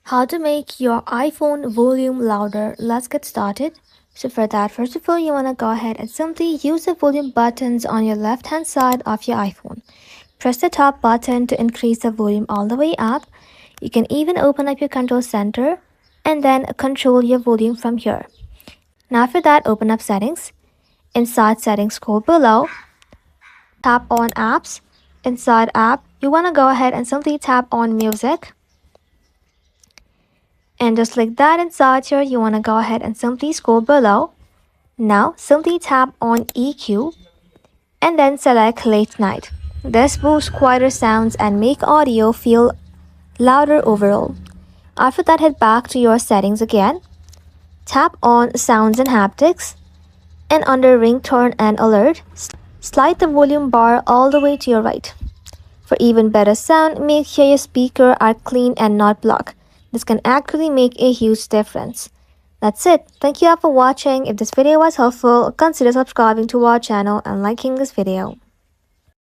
How to make your iPhone volume louder. Let's get started. So for that, first of all, you want to go ahead and simply use the volume buttons on your left hand side of your iPhone. Press the top button to increase the volume all the way up. You can even open up your control center and then control your volume from here. Now for that, open up settings. Inside settings, scroll below. Tap on apps. Inside app, you want to go ahead and simply tap on music. And just like that, inside here, you want to go ahead and simply scroll below. Now, simply tap on EQ and then select Late Night. This boosts quieter sounds and make audio feel louder overall. After that, head back to your settings again. Tap on Sounds and Haptics. And under Ringtone and Alert, slide the volume bar all the way to your right. For even better sound, make sure your speakers are clean and not blocked. This can actually make a huge difference. That's it. Thank you all for watching. If this video was helpful, consider subscribing to our channel and liking this video.